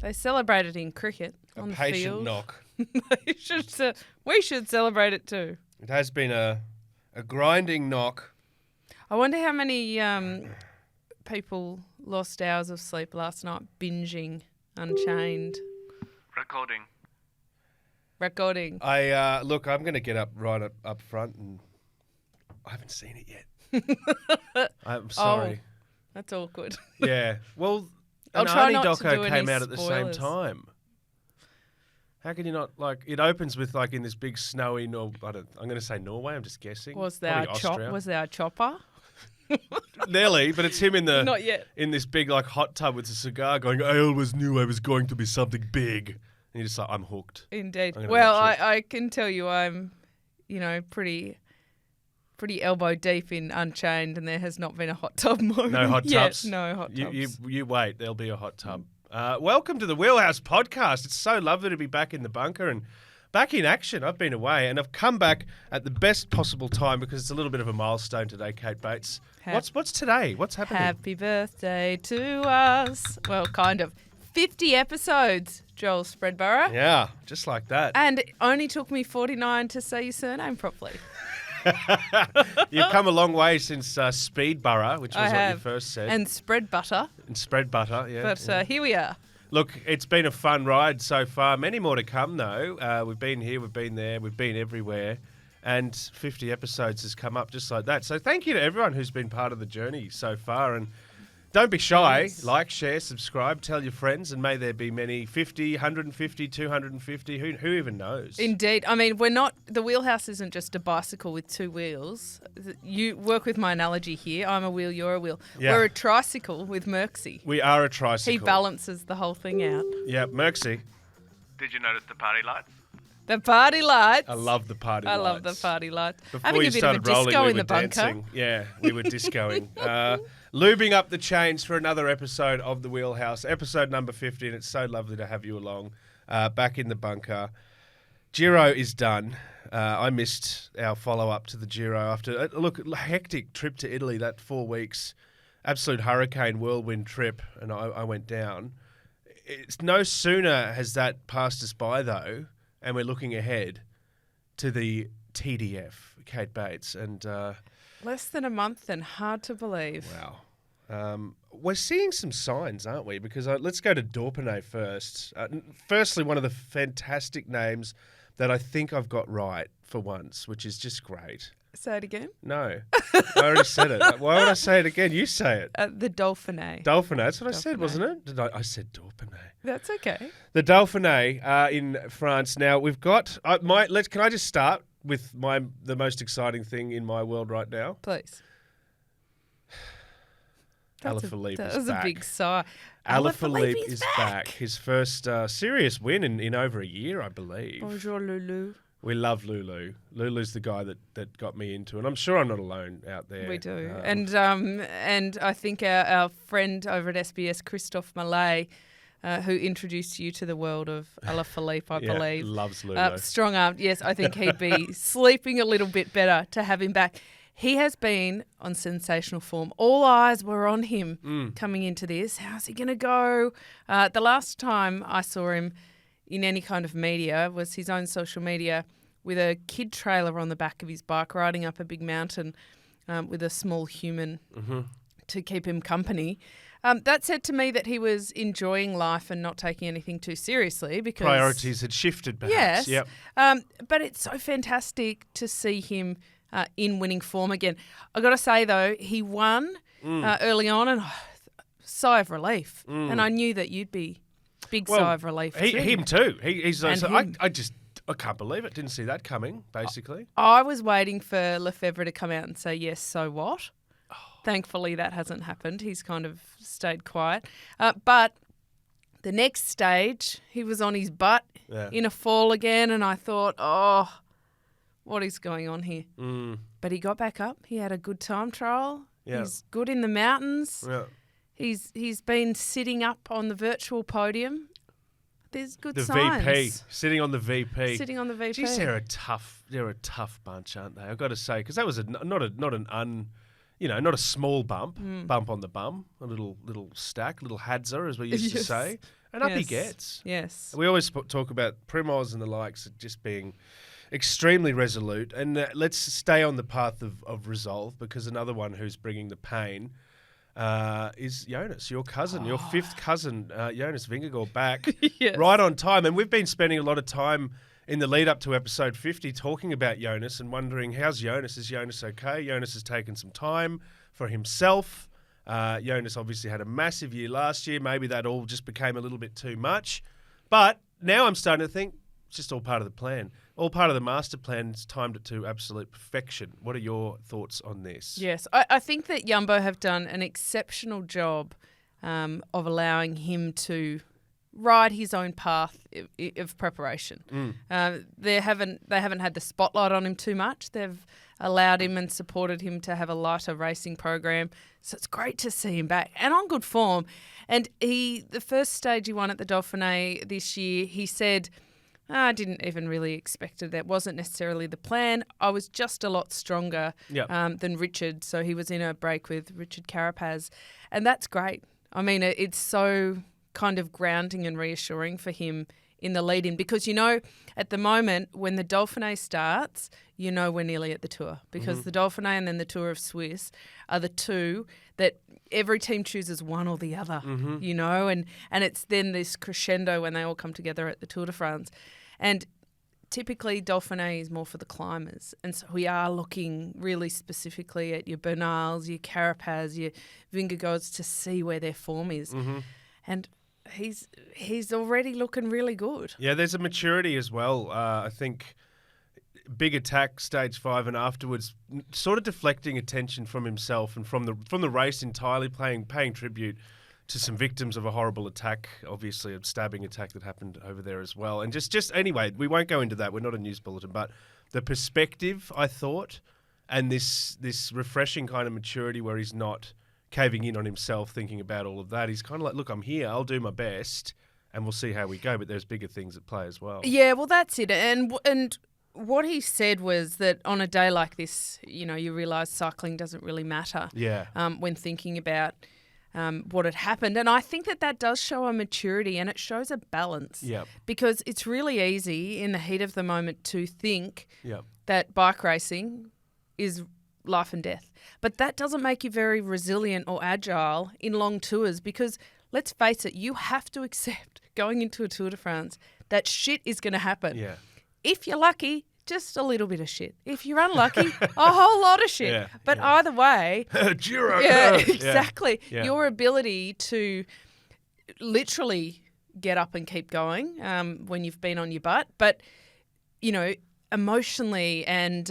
They celebrate it in cricket on the patient field. knock. We should celebrate it too. It has been a grinding knock. I wonder how many people lost hours of sleep last night binging Unchained. Recording. Look, I'm going to get up up front, and I haven't seen it yet. I'm sorry. Oh, that's awkward. Yeah. Well, I'll an try Arnie not to doco do came any out at the same spoilers. time. How can you not, it opens with, in this big snowy, I'm going to say Norway, I'm just guessing. Was there a chopper? Nearly, but it's him in the Not yet. in this big hot tub with a cigar going, I always knew I was going to be something big. And you're just like, I'm hooked. Indeed. I'm gonna Well, watch it. I can tell you I'm, pretty elbow deep in Unchained, and there has not been a hot tub moment No hot yet. tubs? No hot tubs. You wait, there'll be a hot tub. Welcome to the Wheelhouse podcast. It's so lovely to be back in the bunker and back in action. I've been away and I've come back at the best possible time because it's a little bit of a milestone today, Kate Bates. What's today? What's happening? Happy birthday to us. Well, kind of. 50 episodes, Joel Spreadborough. Yeah, just like that. And it only took me 49 to say your surname properly. You've come a long way since Speedborough, which was what you first said. And spread butter. And spread butter, yeah. But here we are. Look, it's been a fun ride so far. Many more to come, though. We've been here, we've been there, we've been everywhere. And 50 episodes has come up just like that. So thank you to everyone who's been part of the journey so far. And don't be shy. Yes. Like, share, subscribe, tell your friends, and may there be many 50, 150, 250. Who even knows? Indeed. I mean, the Wheelhouse isn't just a bicycle with two wheels. You work with my analogy here. I'm a wheel, you're a wheel. Yeah. We're a tricycle with Merksy. We are a tricycle. He balances the whole thing out. Yeah, Merksy. Did you notice the party lights? The party lights. I love the party lights. I love the party lights. Before Having you a bit of a started rolling, disco we in were the bunker. dancing. Yeah, we were discoing. Lubing up the chains for another episode of The Wheelhouse, episode number 50, and it's so lovely to have you along, back in the bunker. Giro is done. I missed our follow-up to the Giro after, a hectic trip to Italy, that 4 weeks, absolute hurricane whirlwind trip, and I went down. It's no sooner has that passed us by, though, and we're looking ahead to the TDF, Kate Bates, and... Less than a month and hard to believe. Wow. We're seeing some signs, aren't we? Because let's go to Dauphine first. Firstly, one of the fantastic names that I think I've got right for once, which is just great. Say it again. No, I already said it. Why would I say it again? You say it. The Dauphine. Dauphine, that's what I said, wasn't it? I said Dauphine. That's okay. The Dauphine in France. Now, we've got... can I just start with the most exciting thing in my world right now? Please. Alaphilippe is back. That was a big sigh. Alaphilippe is back. His first serious win in over a year, I believe. Bonjour, LouLou. We love LouLou. LouLou's the guy that got me into it. I'm sure I'm not alone out there. We do. And I think our friend over at SBS, Christophe Mallet, who introduced you to the world of Alaphilippe, I believe. Loves LouLou. Strong-armed. Yes, I think he'd be sleeping a little bit better to have him back. He has been on sensational form. All eyes were on him coming into this. How's he going to go? The last time I saw him in any kind of media was his own social media with a kid trailer on the back of his bike riding up a big mountain with a small human to keep him company. That said to me that he was enjoying life and not taking anything too seriously because... Priorities had shifted, perhaps. Yes. Yep. But it's so fantastic to see him in winning form again. I got to say, though, he won early on and sigh of relief. And I knew that you'd be sigh of relief too. Him too. He's And him. I can't believe it. Didn't see that coming, basically. I was waiting for Lefebvre to come out and say, yes, so what? Thankfully, that hasn't happened. He's kind of stayed quiet. But the next stage, he was on his butt in a fall again, and I thought, what is going on here? But he got back up. He had a good time trial. Yeah. He's good in the mountains. Yeah. He's been sitting up on the virtual podium. There's good The signs. VP, sitting on the VP. Sitting on the VP. Geez, they're a tough bunch, aren't they? I've got to say, because that was not an not a small bump on the bum, a little stack, little hadzer, as we used to say, and up he gets. Yes. We always talk about Primoz and the likes just being extremely resolute, and let's stay on the path of resolve, because another one who's bringing the pain is Jonas, your cousin, your fifth cousin, Jonas Vingegaard, back right on time. And we've been spending a lot of time in the lead up to episode 50 talking about Jonas and wondering, how's Jonas? Is Jonas okay? Jonas has taken some time for himself. Jonas obviously had a massive year last year. Maybe that all just became a little bit too much. But now I'm starting to think it's just all part of the plan. All part of the master plan. It's timed it to absolute perfection. What are your thoughts on this? Yes, I think that Jumbo have done an exceptional job of allowing him to ride his own path of preparation. They haven't had the spotlight on him too much. They've allowed him and supported him to have a lighter racing program. So it's great to see him back and on good form. And the first stage he won at the Dauphine this year, he said, I didn't even really expect it. That wasn't necessarily the plan. I was just a lot stronger than Richard. So he was in a break with Richard Carapaz. And that's great. I mean, it's so kind of grounding and reassuring for him in the lead-in, because, at the moment when the Dauphine starts, we're nearly at the Tour, because the Dauphine and then the Tour of Swiss are the two that every team chooses one or the other, and it's then this crescendo when they all come together at the Tour de France. And typically Dauphine is more for the climbers, and so we are looking really specifically at your Bernals, your Carapaz, your Vingegaards to see where their form is. And he's already looking really good. Yeah, there's a maturity as well. I think big attack, stage 5, and afterwards, sort of deflecting attention from himself and from the race entirely, paying tribute to some victims of a horrible attack, obviously a stabbing attack that happened over there as well. And just anyway, we won't go into that. We're not a news bulletin, but the perspective, I thought, and this refreshing kind of maturity where he's not caving in on himself, thinking about all of that. He's kind of like, look, I'm here, I'll do my best, and we'll see how we go. But there's bigger things at play as well. Yeah, well, that's it. And what he said was that on a day like this, you realise cycling doesn't really matter. Yeah. When thinking about what had happened. And I think that does show a maturity, and it shows a balance. Yep. Because it's really easy in the heat of the moment to think that bike racing is life and death. But that doesn't make you very resilient or agile in long tours, because let's face it, you have to accept going into a Tour de France that shit is going to happen. Yeah. If you're lucky, just a little bit of shit. If you're unlucky, a whole lot of shit. Yeah. But either way, Giro. Yeah, exactly. Yeah. Your ability to literally get up and keep going when you've been on your butt, but emotionally and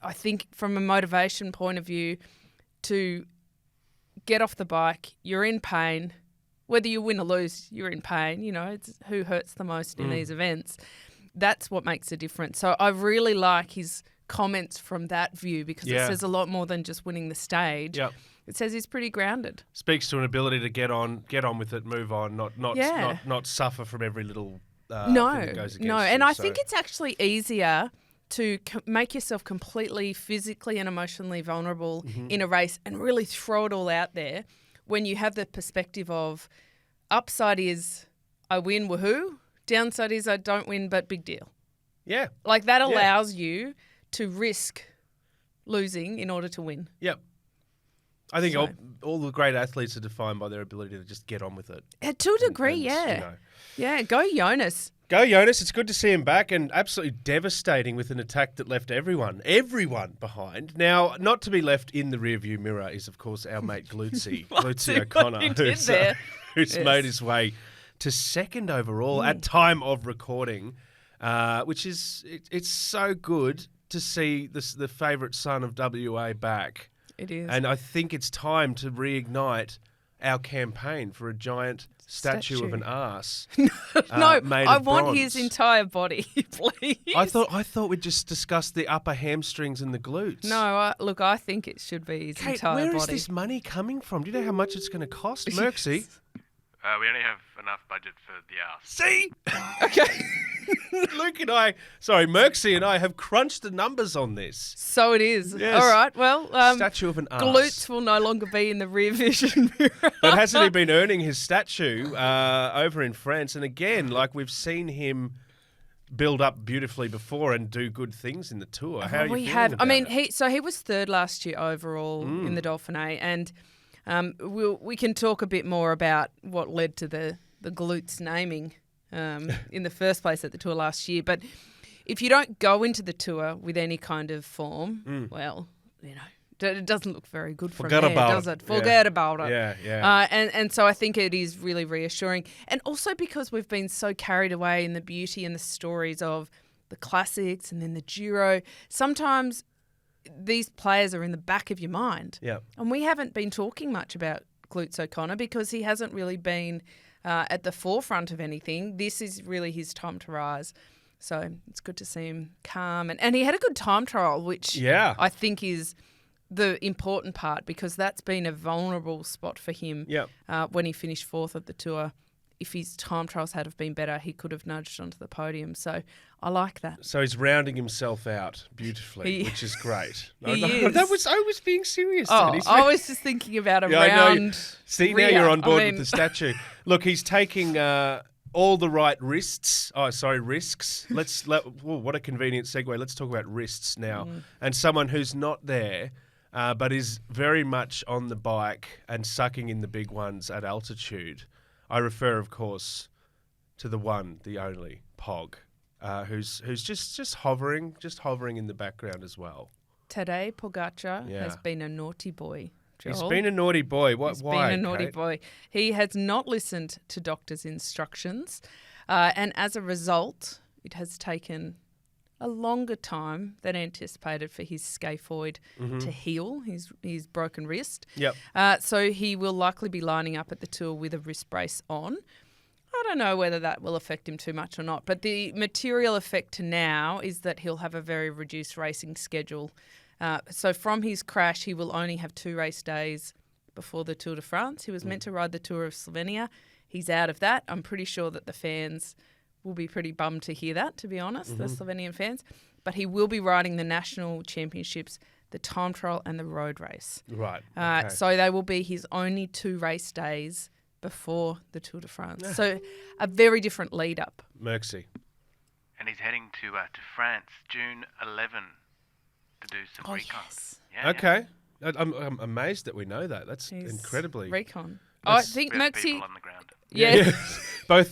I think from a motivation point of view, to get off the bike, you're in pain. Whether you win or lose, you're in pain. It's who hurts the most in these events. That's what makes a difference. So I really like his comments from that view, because it says a lot more than just winning the stage. Yep. It says he's pretty grounded. Speaks to an ability to get on with it, move on, not suffer from every little thing that goes against you. And I think it's actually easier to make yourself completely physically and emotionally vulnerable in a race and really throw it all out there when you have the perspective of upside is I win, woohoo. Downside is I don't win, but big deal. Yeah. Like that allows you to risk losing in order to win. Yep. I think all the great athletes are defined by their ability to just get on with it. To a degree, Yeah, go Jonas. Go Jonas. It's good to see him back, and absolutely devastating with an attack that left everyone behind. Now, not to be left in the rearview mirror is, of course, our mate Glutzy O'Connor, who's made his way to second overall at time of recording, which is it's so good to see the favourite son of WA back. It is. And I think it's time to reignite our campaign for a giant statue of an arse. No, made I of want bronze. his entire body, please. I thought we'd just discuss the upper hamstrings and the glutes. No, look, I think it should be his Kate, entire body. where is this money coming from? Do you know how much it's going to cost, Merksy? We only have enough budget for the arse. See? Okay. Merksy and I have crunched the numbers on this. So it is. Yes. All right. Well, Statue of an arse. glutes will no longer be in the rear vision mirror. But hasn't he been earning his statue over in France? And again, like we've seen him build up beautifully before and do good things in the Tour. How are you feeling about it? He was third last year overall in the Dauphine, and we can talk a bit more about what led to the glutes naming in the first place at the Tour last year. But if you don't go into the Tour with any kind of form, well, it doesn't look very good from there, does it? Forget about it. Yeah. And so I think it is really reassuring. And also because we've been so carried away in the beauty and the stories of the classics and then the Giro, sometimes these players are in the back of your mind. Yeah. And we haven't been talking much about Glutes O'Connor because he hasn't really been at the forefront of anything. This is really his time to rise. So it's good to see him calm. And he had a good time trial, which I think is the important part because that's been a vulnerable spot for him when he finished fourth at the Tour. If his time trials had have been better, he could have nudged onto the podium. So I like that. So he's rounding himself out beautifully, which is great. I was being serious. I was just thinking about a round. See, now you're on board with the statue. Look, he's taking all the right risks. What a convenient segue. Let's talk about wrists now. And someone who's not there, but is very much on the bike and sucking in the big ones at altitude. I refer, of course, to the one, the only, Pog, who's just hovering in the background as well. Tadej Pogacar has been a naughty boy. Joel. He's been a naughty boy. Why? He's been a naughty boy. He has not listened to doctors' instructions, and as a result, it has taken a longer time than anticipated for his scaphoid to heal, his broken wrist. Yep. So he will likely be lining up at the Tour with a wrist brace on. I don't know whether that will affect him too much or not, but the material effect to now is that he'll have a very reduced racing schedule. So from his crash, he will only have 2 race days before the Tour de France. He was meant to ride the Tour of Slovenia. He's out of that. I'm pretty sure that the fans will be pretty bummed to hear that, to be honest, the Slovenian fans. But he will be riding the national championships, the time trial and the road race. Right. So they will be his only 2 race days before the Tour de France. So a very different lead up. Merksy. And he's heading to France, June 11, to do some recon. Yes. Yeah, okay. I'm amazed that we know that. That's incredibly... Recon. I think Best Merksy... people on the ground. Yeah.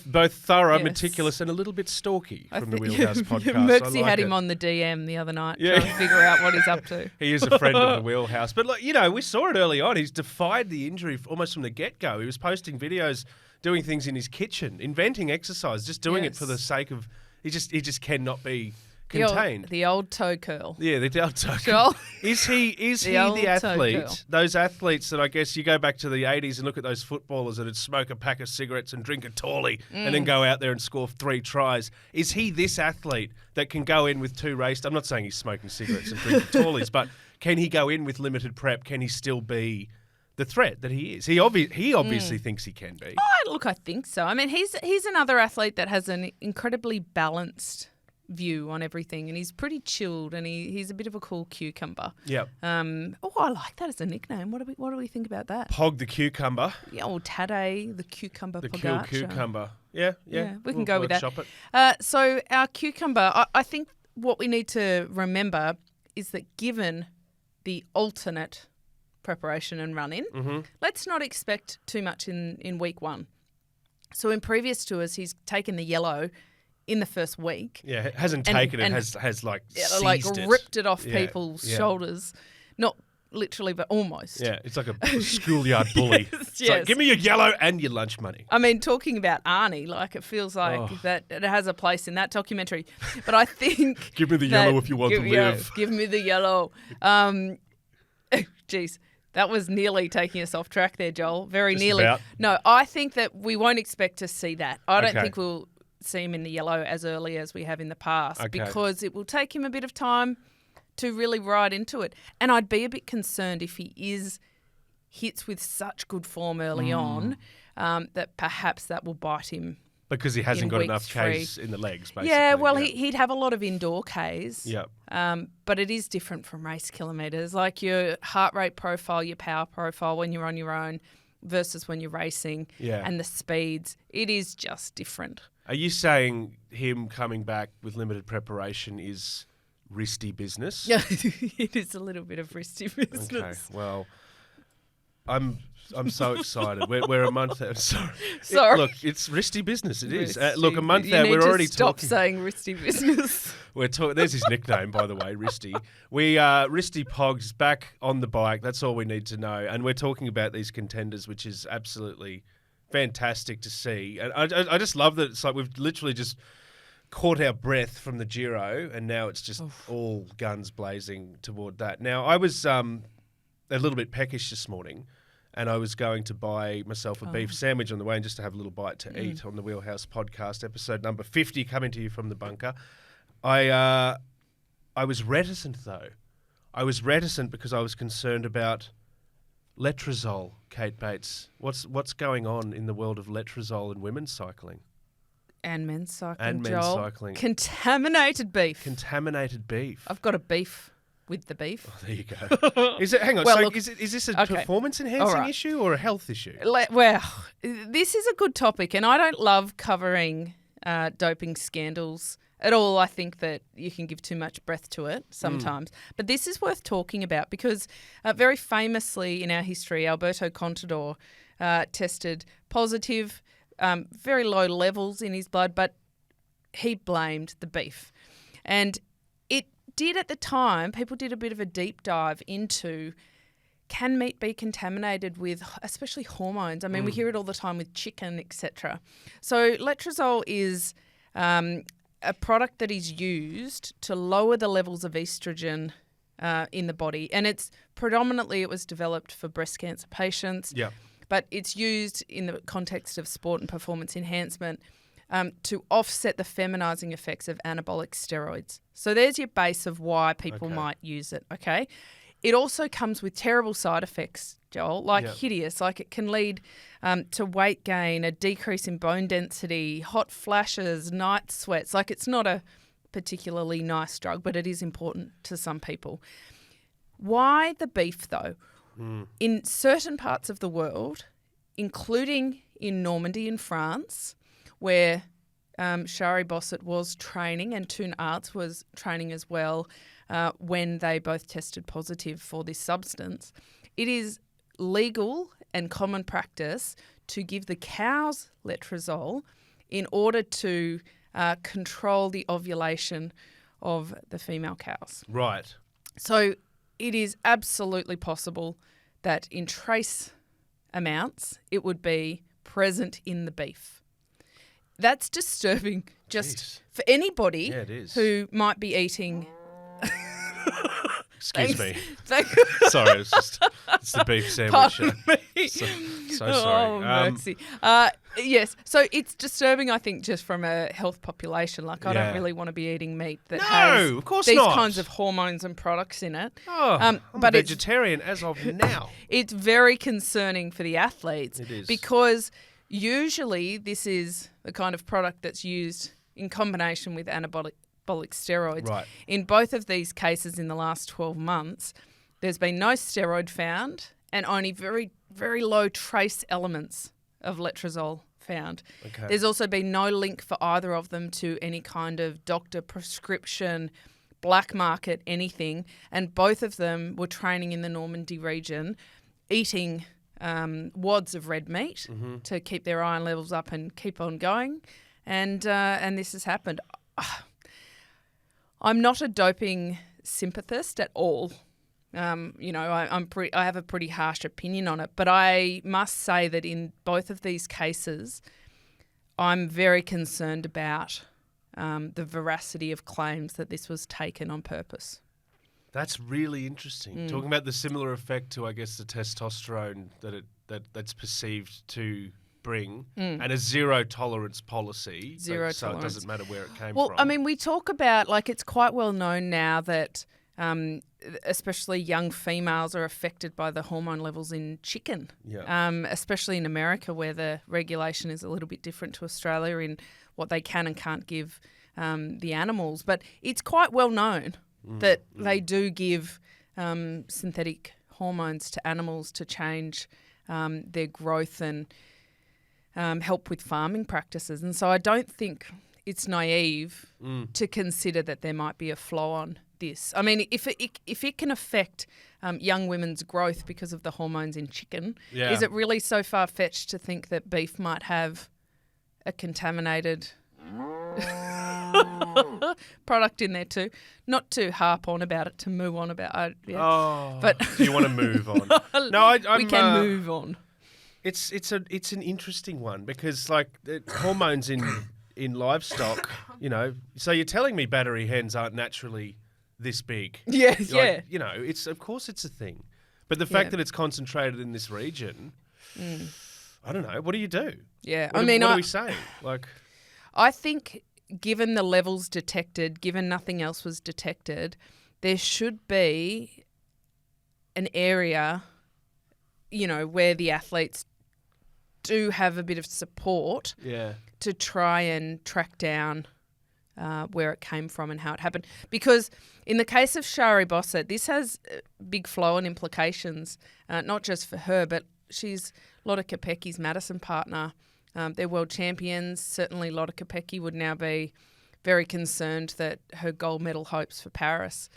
both thorough, meticulous, and a little bit stalky from the Wheelhouse podcast. Merksy had him on the DM the other night trying to figure out what he's up to. He is a friend of the Wheelhouse. But, we saw it early on. He's defied the injury almost from the get-go. He was posting videos, doing things in his kitchen, inventing exercise, just doing it for the sake of... He just cannot be contained. The old toe curl. Yeah, the old toe Joel? curl. Is he the athlete? Those athletes that I guess you go back to the 80s and look at those footballers that would smoke a pack of cigarettes and drink a Tawley and then go out there and score 3 tries. Is he this athlete that can go in with 2 races? I'm not saying he's smoking cigarettes and drinking Tawleys, but can he go in with limited prep? Can he still be the threat that he is? He obviously thinks he can be. Oh, look, I think so. I mean, he's another athlete that has an incredibly balanced view on everything, and he's pretty chilled, and he's a bit of a cool cucumber. Yep. I like that as a nickname. What do we think about that? Pog the cucumber. Yeah, or Tadej the cucumber. The Pogacar. cucumber. Yeah. We can go with that. Workshop it. So our cucumber, I think what we need to remember is that given the alternate preparation and run-in, let's not expect too much in week 1. So in previous tours, he's taken the yellow in the first week. Yeah, hasn't taken it, has seized it. Ripped it off people's shoulders. Not literally, but almost. Yeah, it's like a schoolyard bully. It's like, give me your yellow and your lunch money. I mean, talking about Arnie, it feels like that it has a place in that documentary. But I think... Give me the yellow if you want to live. Give me the yellow. Geez. That was nearly taking us off track there, Joel. Very Just nearly. about. No, I think that we won't expect to see that. I don't think we'll see him in the yellow as early as we have in the past because it will take him a bit of time to really ride into it. And I'd be a bit concerned if he hits with such good form early on that perhaps that will bite him Because he hasn't in got week enough 3. Ks in the legs, basically. Yeah, well, he'd have a lot of indoor Ks. Yep. But it is different from race kilometres. Like your heart rate profile, your power profile when you're on your own versus when you're racing, and the speeds, it is just different. Are you saying him coming back with limited preparation is risky business? Yeah, it is a little bit of risky business. Okay, well, I'm so excited. We're a month out. Sorry. Look, it's risky business. It is. Look, a month out. We're already stop talking. saying risky business. There's his nickname, by the way, Risty. Risty Pogs back on the bike. That's all we need to know. And we're talking about these contenders, which is absolutely fantastic to see. And I just love that it's like we've literally just caught our breath from the Giro, and now it's just all guns blazing toward that. Now, I was a little bit peckish this morning, and I was going to buy myself a beef sandwich on the way and just to have a little bite to eat on the Wheelhouse podcast, episode number 50, coming to you from the bunker. I was reticent, though. I was reticent because I was concerned about letrozole, Kate Bates. What's going on in the world of letrozole in women's cycling? And men's cycling, And men's Joel. cycling. Contaminated beef. Contaminated beef. I've got a beef with the beef. Oh, there you go. Is it? Hang on. Well, so look, is this a performance-enhancing issue or a health issue? Well, this is a good topic, and I don't love covering doping scandals at all. I think that you can give too much breath to it sometimes. But this is worth talking about because very famously in our history, Alberto Contador tested positive, very low levels in his blood, but he blamed the beef. And it did at the time, people did a bit of a deep dive into, can meat be contaminated with especially hormones? I mean, we hear it all the time with chicken, etc. So letrozole is a product that is used to lower the levels of estrogen in the body. And it was developed for breast cancer patients. Yeah. But it's used in the context of sport and performance enhancement to offset the feminizing effects of anabolic steroids. So there's your base of why people might use it, okay? It also comes with terrible side effects, Joel, hideous. Like it can lead to weight gain, a decrease in bone density, hot flashes, night sweats. Like it's not a particularly nice drug, but it is important to some people. Why the beef, though? In certain parts of the world, including in Normandy in France, where Shari Bossett was training and Toon Arts was training as well when they both tested positive for this substance, it is legal and common practice to give the cows letrozole in order to control the ovulation of the female cows. Right. So it is absolutely possible that in trace amounts it would be present in the beef. That's disturbing just for anybody who might be eating... Excuse me. Sorry, it's the beef sandwich. Pardon me. So sorry. Oh, mercy. Yes, so it's disturbing, I think, just from a health population. Like, I don't really want to be eating meat that has of course these not. kinds of hormones and products in it. I'm a vegetarian as of now. It's very concerning for the athletes. It is. Because usually this is the kind of product that's used in combination with anabolic steroids. Right. In both of these cases in the last 12 months, there's been no steroid found and only very, very low trace elements of letrozole found. Okay. There's also been no link for either of them to any kind of doctor prescription, black market, anything. And both of them were training in the Normandy region, eating wads of red meat to keep their iron levels up and keep on going. And this has happened. I'm not a doping sympathist at all. I have a pretty harsh opinion on it, but I must say that in both of these cases, I'm very concerned about the veracity of claims that this was taken on purpose. That's really interesting. Talking about the similar effect to, I guess, the testosterone that's perceived to bring, and a zero tolerance policy. Zero so tolerance. it doesn't matter where it came from. Well, I mean, we talk about, like, it's quite well known now that especially young females are affected by the hormone levels in chicken, especially in America where the regulation is a little bit different to Australia in what they can and can't give the animals. But it's quite well known that they do give synthetic hormones to animals to change their growth and help with farming practices. And so I don't think it's naive to consider that there might be a flow on this. I mean, if it can affect young women's growth because of the hormones in chicken, is it really so far-fetched to think that beef might have a contaminated product in there too? Not to harp on about it, to move on about it. But do you want to move on? No, we can move on. It's an interesting one because like hormones in livestock, you know. So you're telling me battery hens aren't naturally this big? Yes, like, you know, it's of course it's a thing, but the fact that it's concentrated in this region, I don't know. What do you do? Yeah, what are we saying? Like, I think given the levels detected, given nothing else was detected, there should be an area, you know, where the athletes do have a bit of support to try and track down where it came from and how it happened. Because in the case of Shari Bossett, this has big flow-on implications, not just for her, but she's Lotte Kopecky's Madison partner. They're world champions. Certainly Lotte Kopecky would now be very concerned that her gold medal hopes for Paris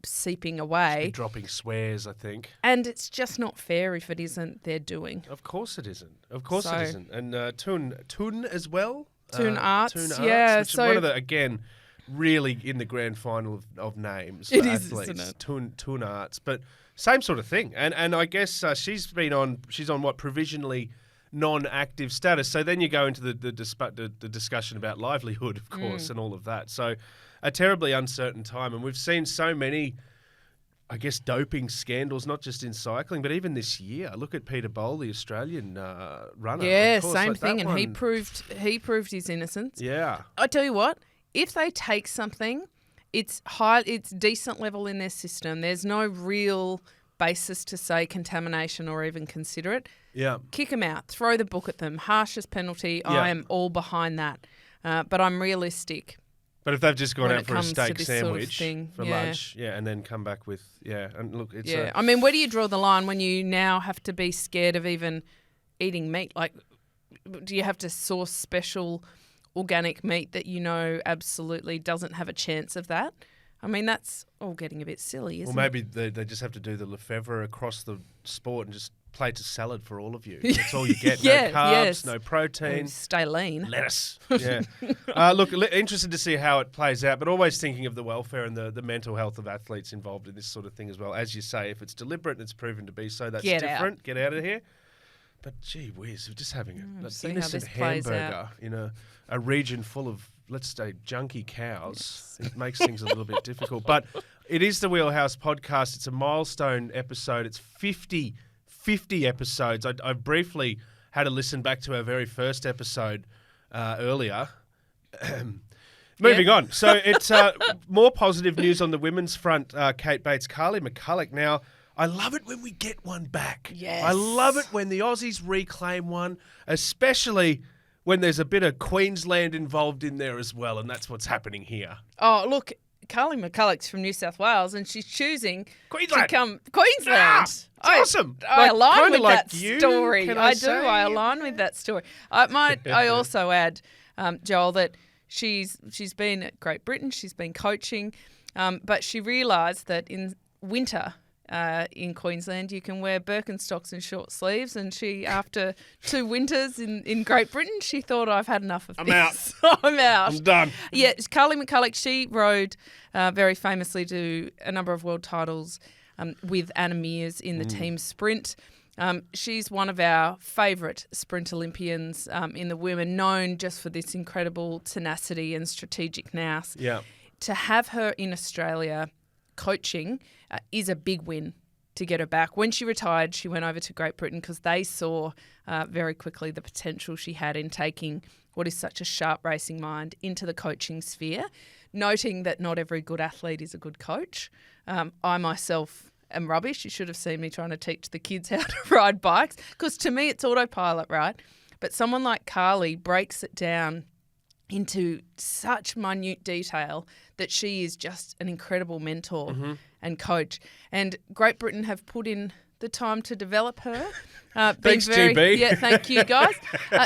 seeping away. Dropping swears, I think. And it's just not fair if it isn't their doing. Of course it isn't. Of course it isn't. And Thun as well. Thun Arts, which so is one of the, again, really in the grand final of names. It for is, athletes. isn't it? Thun Arts, but same sort of thing. And I guess she's on what, provisionally non-active status. So then you go into the discussion about livelihood, of course, and all of that. So a terribly uncertain time, and we've seen so many, I guess, doping scandals, not just in cycling, but even this year. Look at Peter Bowl, the Australian runner. Yeah, course, same like thing, and one, he proved his innocence. Yeah. I tell you what, if they take something, it's decent level in their system. There's no real basis to say contamination or even consider it. Yeah. Kick them out. Throw the book at them. Harshest penalty. Yeah. I am all behind that. But I'm realistic. But if they've just gone out for a steak sandwich sort of for lunch, and then come back with, and look, it's I mean, where do you draw the line when you now have to be scared of even eating meat? Like, do you have to source special organic meat that you know absolutely doesn't have a chance of that? I mean, that's all getting a bit silly, isn't it? Well, maybe they just have to do the Lefevre across the sport and just plate a salad for all of you. That's all you get. No carbs, no protein. Stay lean. Lettuce. Yeah. Look, interested to see how it plays out, but always thinking of the welfare and the mental health of athletes involved in this sort of thing as well. As you say, if it's deliberate and it's proven to be so, that's different. Get out of here. But gee whiz, we're just having an innocent hamburger in a region full of, let's say, junky cows. It makes things a little bit difficult. But it is the Wheelhouse podcast. It's a milestone episode. It's 50 episodes. I briefly had a listen back to our very first episode earlier. Moving on. So it's more positive news on the women's front. Kate Bates, Carly McCulloch. Now, I love it when we get one back. Yes. I love it when the Aussies reclaim one, especially when there's a bit of Queensland involved in there as well, and that's what's happening here. Oh, look, Carly McCulloch's from New South Wales, and she's choosing Queensland. to come Queensland. It's awesome. I align with like that you, story. I do. I align with that story. I also add, Joel, that she's been at Great Britain. She's been coaching, but she realised that in winter in Queensland you can wear Birkenstocks and short sleeves, and she, after 2 winters in Great Britain, she thought, I've had enough of this. I'm out. I'm done. Yeah, Carly McCulloch, she rode very famously to a number of world titles with Anna Meares in the team sprint. She's one of our favourite sprint Olympians in the women, known just for this incredible tenacity and strategic nous. Yeah. To have her in Australia coaching is a big win to get her back. When she retired, she went over to Great Britain because they saw very quickly the potential she had in taking what is such a sharp racing mind into the coaching sphere. noting that not every good athlete is a good coach. I myself am rubbish. You should have seen me trying to teach the kids how to ride bikes, because to me it's autopilot, right? But someone like Carly breaks it down into such minute detail that she is just an incredible mentor and coach. And Great Britain have put in the time to develop her. Thanks, GB. Yeah, thank you, guys.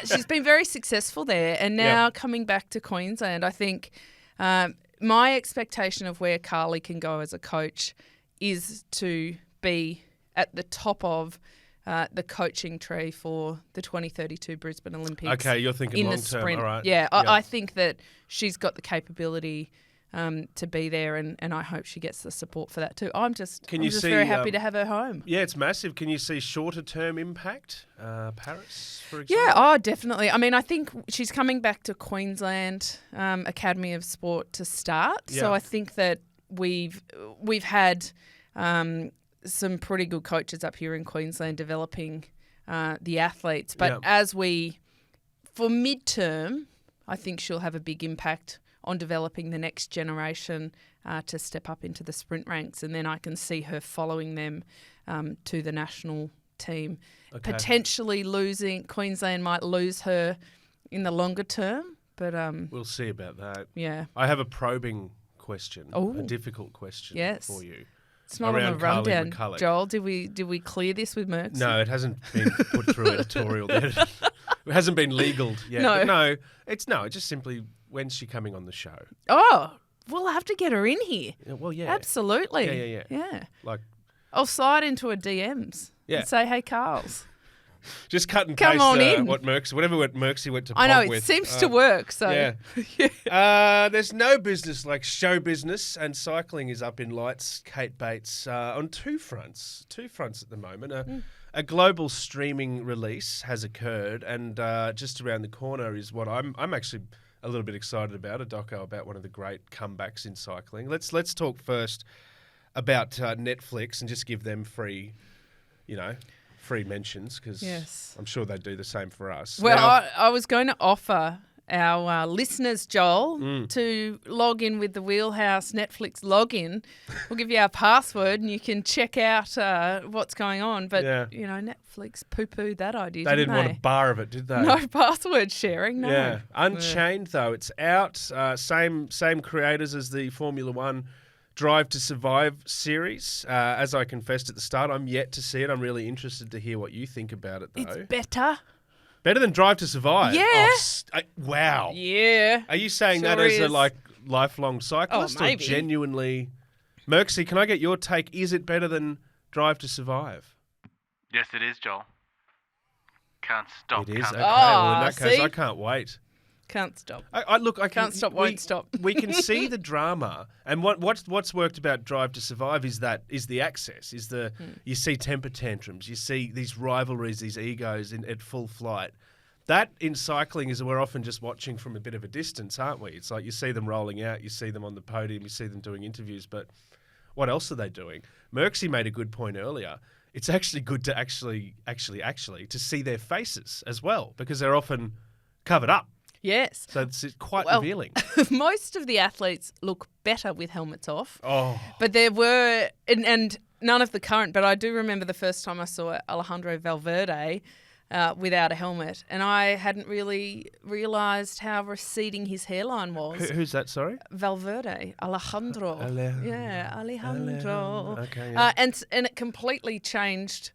She's been very successful there. And now coming back to Queensland, I think my expectation of where Carly can go as a coach is to be at the top of the coaching tree for the 2032 Brisbane Olympics. Okay, you're thinking in long the term, sprint. all right. Yeah, I think that she's got the capability to be there, and I hope she gets the support for that too. I'm just very happy to have her home. Yeah, it's massive. Can you see shorter term impact? Paris, for example? Yeah, definitely. I mean, I think she's coming back to Queensland Academy of Sport to start. Yeah. So I think that we've had some pretty good coaches up here in Queensland developing the athletes. But for midterm, I think she'll have a big impact on developing the next generation to step up into the sprint ranks, and then I can see her following them to the national team. Okay. Potentially Queensland might lose her in the longer term, but we'll see about that. Yeah. I have a probing question, Oh. a difficult question for you. It's not on Around the rundown. Carly McCulloch. Joel, did we clear this with Merckx? No, it hasn't been put through editorial yet. It hasn't been legaled yet. No. But it's just simply, when's she coming on the show? Oh, we'll have to get her in here. Yeah, well, yeah. Absolutely. Yeah. Like, I'll slide into her DMs and say, hey, Carls. just cut and Come paste on in. whatever Merckxy went to I know, pod it with. seems to work. So Yeah. There's no business like show business, and cycling is up in lights, Kate Bates, on two fronts at the moment. A global streaming release has occurred, and just around the corner is what I'm actually a little bit excited about, a doco about one of the great comebacks in cycling. Let's talk first about Netflix and just give them free mentions, because I'm sure they'd do the same for us. Well, Now, I was going to offer our listeners, Joel, to log in with the Wheelhouse Netflix login. We'll give you our password and you can check out what's going on. But, Netflix poo-pooed that idea, they didn't want a bar of it, did they? No password sharing, no. Yeah. Unchained, though, it's out. Same creators as the Formula One Drive to Survive series. As I confessed at the start, I'm yet to see it. I'm really interested to hear what you think about it, though. It's better. Better than Drive to Survive? Yeah. Oh, wow. Yeah. Are you saying Sure that as is. a lifelong cyclist, or maybe. genuinely? Merckxy, can I get your take? Is it better than Drive to Survive? Yes, it is, Joel. Can't stop. It is. Can't Okay. stop. Well, in that case, see? I can't wait. Can't stop. I Can't stop, won't stop. We can see the drama, and what's worked about Drive to Survive is the access. You see temper tantrums, you see these rivalries, these egos at full flight. That in cycling is we're often just watching from a bit of a distance, aren't we? It's like you see them rolling out, you see them on the podium, you see them doing interviews, but what else are they doing? Merckxy made a good point earlier. It's actually good to actually to see their faces as well, because they're often covered up. Yes. So it's quite revealing. Most of the athletes look better with helmets off. Oh. But there were, and none of the current, but I do remember the first time I saw Alejandro Valverde without a helmet, and I hadn't really realised how receding his hairline was. Who's that, sorry? Valverde. Alejandro. Alejandro. Okay, yeah. And it completely changed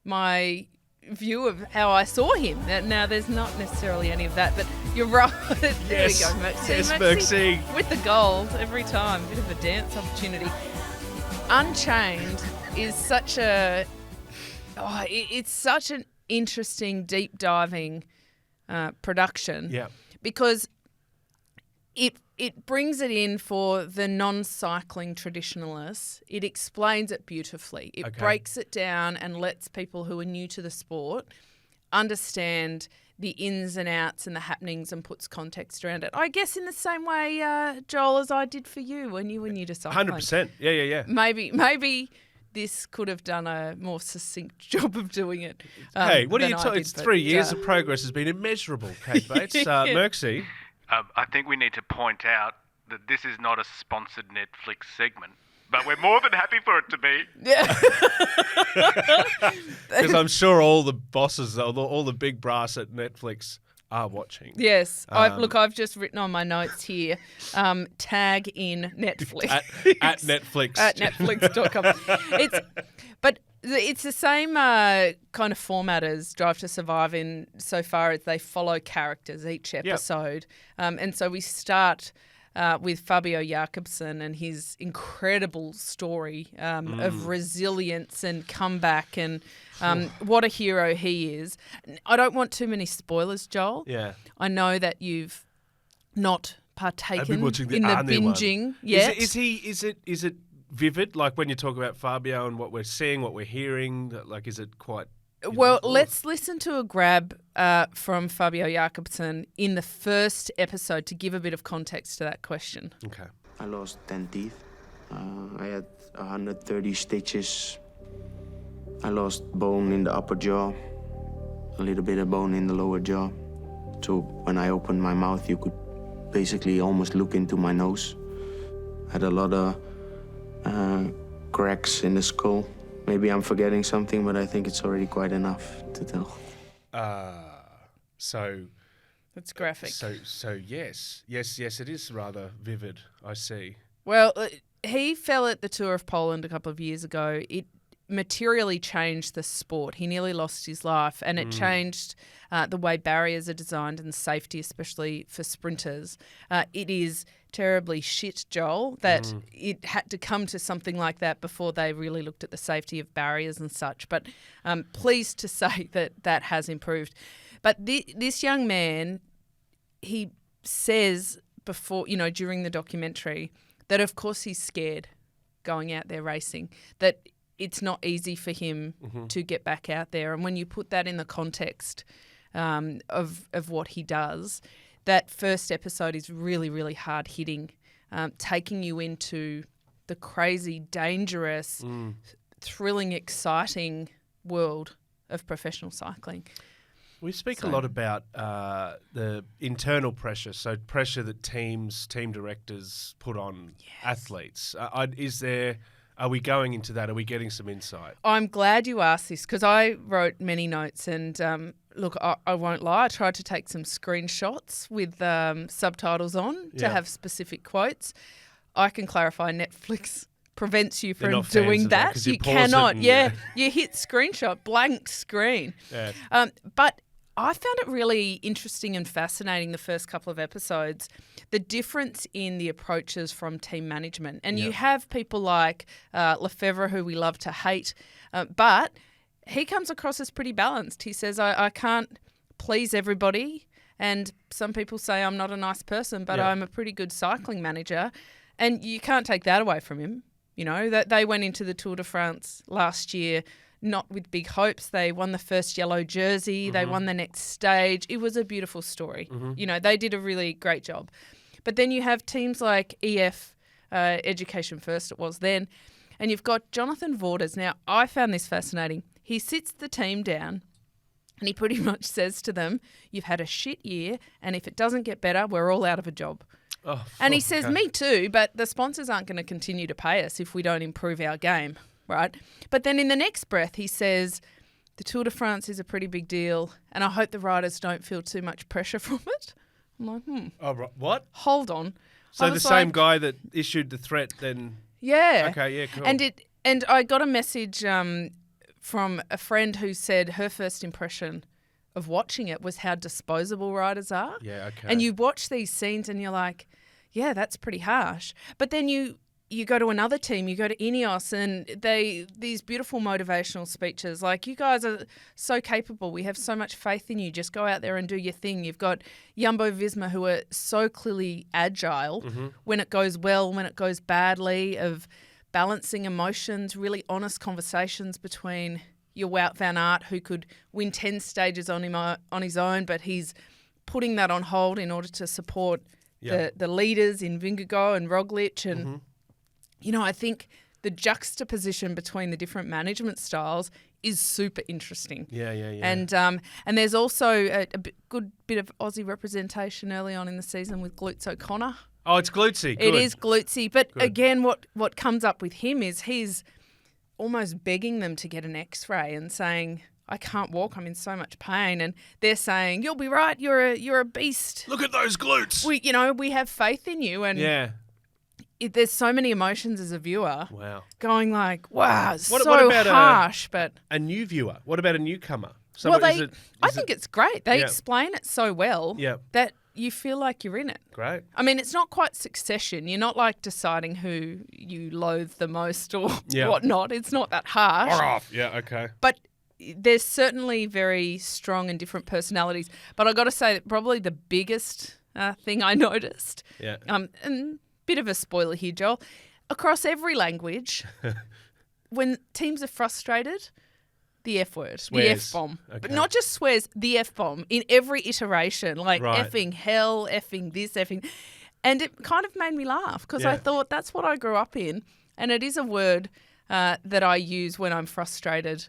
my view of how I saw him. Now, there's not necessarily any of that, but you're right. There we go, Merckxy. Yes, Merckxy. With the gold every time. Bit of a dance opportunity. Unchained is such it's such an interesting, deep diving production. Yeah. Because it brings it in for the non-cycling traditionalists. It explains it beautifully. It breaks it down and lets people who are new to the sport understand the ins and outs and the happenings and puts context around it. I guess in the same way, Joel, as I did for you when you were new to cycling. 100%. Yeah. Maybe this could have done a more succinct job of doing it. Hey, what are you talking? It's 3 years of progress has been immeasurable, Kate Bates. Merckxy. I think we need to point out that this is not a sponsored Netflix segment, but we're more than happy for it to be. Yeah. Because I'm sure all the bosses, all the big brass at Netflix are watching. Yes. I've just written on my notes here, tag in Netflix. At Netflix. At netflix.com. It's the same kind of format as Drive to Survive in so far as they follow characters each episode. And so we start with Fabio Jakobsen and his incredible story of resilience and comeback and what a hero he is. I don't want too many spoilers, Joel. Yeah. I know that you've not partaken in the binging one. yet. Is it vivid? Like when you talk about Fabio and what we're seeing, what we're hearing, like is it quite... Well, let's listen to a grab from Fabio Jakobsen in the first episode to give a bit of context to that question. Okay. I lost 10 teeth. I had 130 stitches. I lost bone in the upper jaw, a little bit of bone in the lower jaw. So when I opened my mouth, you could basically almost look into my nose. I had a lot of cracks in the skull. Maybe I'm forgetting something, but I think it's already quite enough to tell. So That's graphic. So yes, it is rather vivid. I see. Well, he fell at the Tour of Poland a couple of years ago. It materially changed the sport. He nearly lost his life, and it changed the way barriers are designed and safety, especially for sprinters. It is terribly shit, Joel, that it had to come to something like that before they really looked at the safety of barriers and such. But pleased to say that has improved. But this young man, he says before, during the documentary, that of course he's scared going out there racing, that it's not easy for him to get back out there. And when you put that in the context of what he does, that first episode is really, really hard hitting, taking you into the crazy, dangerous, thrilling, exciting world of professional cycling. We speak a lot about the internal pressure, so pressure that team directors put on athletes. Are we going into that? Are we getting some insight? I'm glad you asked this because I wrote many notes and look, I won't lie, I tried to take some screenshots with subtitles on to have specific quotes. I can clarify Netflix prevents you from doing that. You cannot. You hit screenshot, blank screen. Yeah. But I found it really interesting and fascinating the first couple of episodes, the difference in the approaches from team management. And you have people like Lefebvre, who we love to hate, but he comes across as pretty balanced. He says, I can't please everybody. And some people say I'm not a nice person, but I'm a pretty good cycling manager. And you can't take that away from him. That they went into the Tour de France last year not with big hopes. They won the first yellow jersey. They won the next stage. It was a beautiful story. They did a really great job. But then you have teams like EF, Education First it was then, and you've got Jonathan Vaughters. Now, I found this fascinating. He sits the team down and he pretty much says to them, you've had a shit year, and if it doesn't get better, we're all out of a job. Oh, and he says, me too, but the sponsors aren't going to continue to pay us if we don't improve our game. Right. But then in the next breath, he says, the Tour de France is a pretty big deal and I hope the riders don't feel too much pressure from it. I'm like, Oh, right. What? Hold on. So the same guy that issued the threat then? Yeah. Okay, yeah, cool. And I got a message from a friend who said her first impression of watching it was how disposable riders are. Yeah, okay. And you watch these scenes and you're like, yeah, that's pretty harsh. But then you go to another team, you go to Ineos, and these beautiful motivational speeches like, you guys are so capable. We have so much faith in you. Just go out there and do your thing. You've got Jumbo-Visma who are so clearly agile when it goes well, when it goes badly, of balancing emotions, really honest conversations between your Wout van Aert, who could win 10 stages on his own, but he's putting that on hold in order to support the leaders in Vingegaard and Roglic and I think the juxtaposition between the different management styles is super interesting. Yeah. And there's also a good bit of Aussie representation early on in the season with Glutes O'Connor Oh, it's glutesy. It Good. is glutesy. But Good. again, what comes up with him is he's almost begging them to get an X-ray and saying, I can't walk, I'm in so much pain. And they're saying, you'll be right, you're a beast. Look at those glutes. We have faith in you. And Yeah. there's so many emotions as a viewer Wow. going like, wow, it's What so about harsh. But A new viewer. What about a newcomer? I think it's great. They Yeah. explain it so well Yeah. that you feel like you're in it. Great. I mean, it's not quite Succession. You're not like deciding who you loathe the most or Yeah. whatnot. It's not that harsh. Off. Yeah, okay. But there's certainly very strong and different personalities. But I got to say that probably the biggest thing I noticed, Yeah. and bit of a spoiler here, Joel, across every language, when teams are frustrated, the F word, Swears. the F bomb. Okay. But not just swears, the F bomb in every iteration, like Right. effing hell, effing this, effing. And it kind of made me laugh because I Yeah. thought that's what I grew up in. And it is a word that I use when I'm frustrated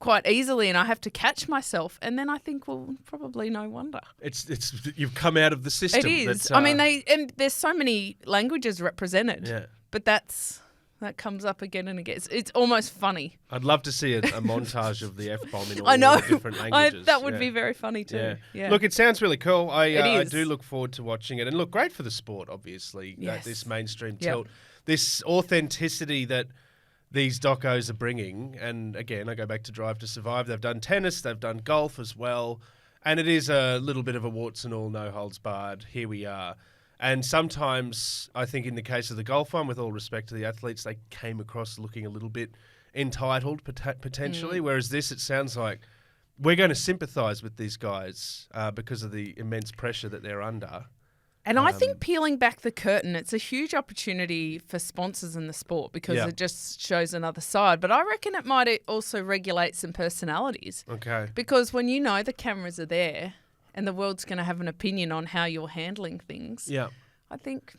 quite easily and I have to catch myself. And then I think, well, probably no wonder. It's you've come out of the system. It is. That's, I mean, and there's so many languages represented. Yeah. But that comes up again and again. It's almost funny. I'd love to see a montage of the F-bomb in all I know. the different languages. That would Yeah. be very funny too. Yeah. Yeah. Look, it sounds really cool. I is. do look forward to watching it. And look, great for the sport, obviously, Yes. this mainstream Yep. tilt. This authenticity that these docos are bringing. And again, I go back to Drive to Survive. They've done tennis, they've done golf as well. And it is a little bit of a warts and all, no holds barred. Here we are. And sometimes, I think in the case of the golf one, with all respect to the athletes, they came across looking a little bit entitled potentially. Whereas this, it sounds like we're going to sympathise with these guys because of the immense pressure that they're under. And I think peeling back the curtain, it's a huge opportunity for sponsors in the sport because Yeah. it just shows another side. But I reckon it might also regulate some personalities Okay. because when you know the cameras are there and the world's going to have an opinion on how you're handling things, Yeah. I think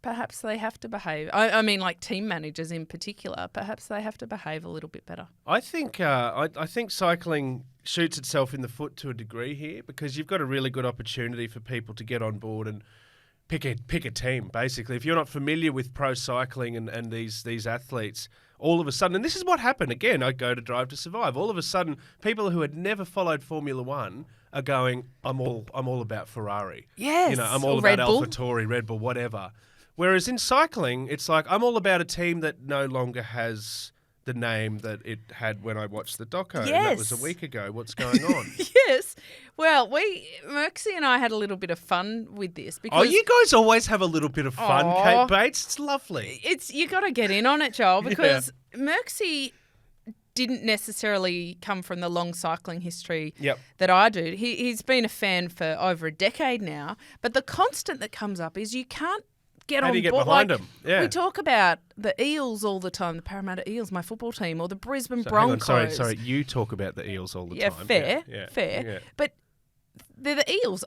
perhaps they have to behave. I mean, like team managers in particular, perhaps they have to behave a little bit better. I think I think cycling shoots itself in the foot to a degree here because you've got a really good opportunity for people to get on board and pick a team, basically. If you're not familiar with pro cycling and these athletes, all of a sudden, and this is what happened, again, I go to Drive to Survive, all of a sudden, people who had never followed Formula One are going, I'm all about Ferrari. Yes, You know, I'm all or about Red Bull. AlphaTauri, Red Bull, whatever. Whereas in cycling, it's like, I'm all about a team that no longer has the name that it had when I watched the doco. And that was a Yes. week ago. What's going on? Yes. Well, Merxie and I had a little bit of fun with this because Oh, you guys always have a little bit of fun, Aw. Kate Bates. It's lovely. you got to get in on it, Joel, because Merxie didn't necessarily come from the long cycling history Yep. that I do. He's been a fan for over a decade now, but the constant that comes up is you can't get How on do you get board. behind Like, them? Yeah. We talk about the Eels all the time, the Parramatta Eels, my football team, or the Brisbane So, hang on, Broncos. sorry. You talk about the Eels all the Yeah, time. fair. Yeah. But they're the Eels.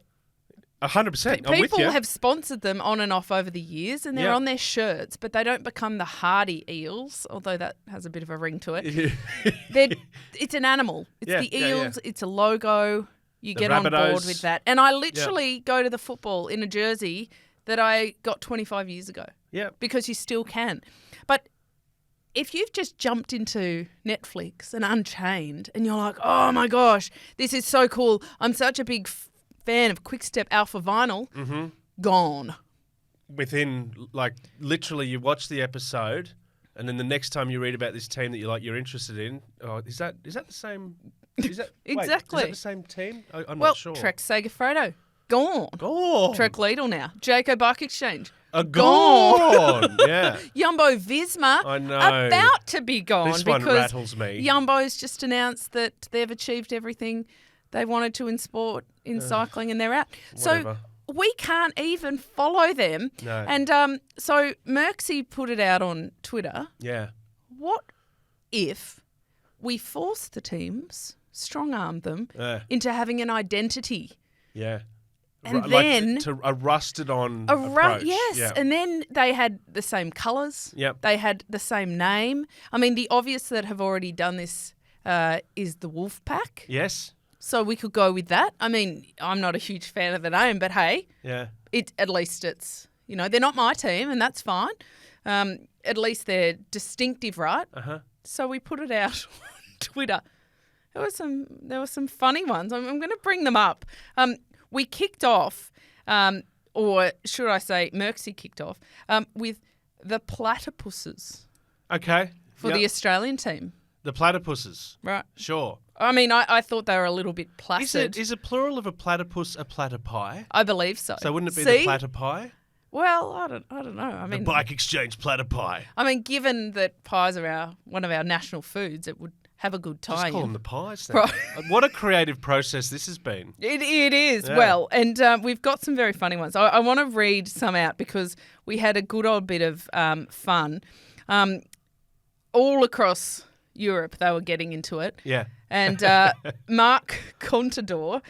100%. I'm with People you. have sponsored them on and off over the years, and they're Yeah. on their shirts, but they don't become the hardy eels, although that has a bit of a ring to it. It's an animal. It's Yeah, the yeah, eels. yeah. It's a logo. You The get on board Rabbitohs. with that. And I literally go to the football in a jersey that I got 25 years ago Yeah. because you still can. But if you've just jumped into Netflix and Unchained and you're like, oh my gosh, this is so cool. I'm such a big fan of Quickstep Alpha Vinyl. Mm-hmm. Gone. Within, like, literally you watch the episode and then the next time you read about this team that you're interested in, is that the same? Is that, wait, Exactly. is that the same team? I'm Well, not sure. Trek Segafredo. Gone. Gone. Trek Lidl now. Jayco Bike Exchange. Gone. Yeah. Jumbo Visma. I know. About to be gone This one because rattles me. Jumbo's just announced that they've achieved everything they wanted to in sport, in cycling, and they're out. Whatever. So we can't even follow them. No. And so Merxie put it out on Twitter. Yeah. What if we force the teams, strong-arm them, Yeah. into having an identity? Yeah. And Like then a rusted on approach. yes, Yeah. and then they had the same colours. Yep. They had the same name. I mean, the obvious that have already done this is the Wolf Pack. Yes. So we could go with that. I mean, I'm not a huge fan of the name, but hey, Yeah. at least it's You know, they're not my team, and that's fine. At least they're distinctive, right? So we put it out on Twitter. There were some funny ones. I'm going to bring them up. We kicked off, or should I say, Merksy kicked off with the platypuses. Okay. For the Australian team. The platypuses. Right. Sure. I mean, I thought they were a little bit placid. Is a plural of a platypus a platypi? I believe so. So wouldn't it be the platypi? Well, I don't know. I mean, the bike exchange platypi. I mean, given that pies are one of our national foods, it would have a good tie. Just call them the pies then. Right. What a creative process this has been. It is. Yeah. Well, and we've got some very funny ones. I want to read some out because we had a good old bit of fun. All across Europe, they were getting into it. Yeah. And Mark Contador,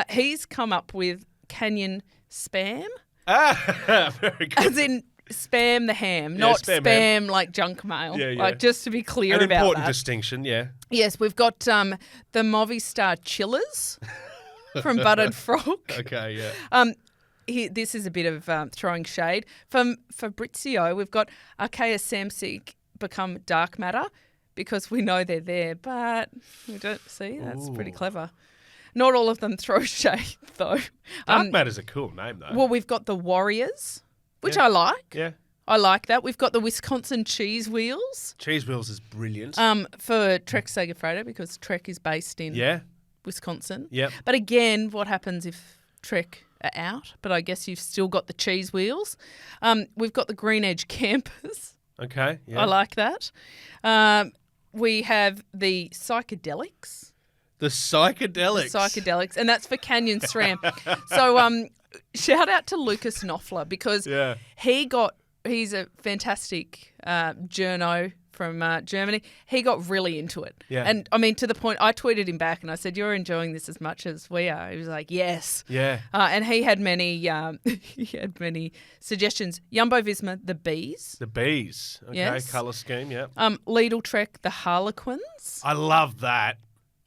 he's come up with Canyon spam. Very good. As in spam the ham, not spam like junk mail. Yeah. Like, just to be clear An about important that. distinction, yeah. Yes, we've got the Movistar chillers from Buttered Frog. Okay, yeah. This is a bit of throwing shade. From Fabrizio, we've got Archaea Samsic become dark matter because we know they're there, but we don't see. That's pretty clever. Not all of them throw shade, though. Dark matter's a cool name, though. Well, we've got the Warriors, which I like. Yeah. I like that. We've got the Wisconsin Cheese Wheels. Cheese Wheels is brilliant. For Trek Segafredo because Trek is based in Wisconsin. Yep. But again, what happens if Trek are out? But I guess you've still got the Cheese Wheels. We've got the Green Edge Campers. Okay, yeah. I like that. We have the Psychedelics. The Psychedelics. And that's for Canyon SRAM. So shout out to Lucas Knopfler because he's a fantastic journo from Germany. He got really into it. Yeah. And I mean, to the point, I tweeted him back and I said, "You're enjoying this as much as we are." He was like, "Yes." Yeah. And he had many suggestions. Jumbo Visma, the Bees. The Bees. Okay, Yes. colour scheme, yeah. Lidl Trek, the Harlequins. I love that.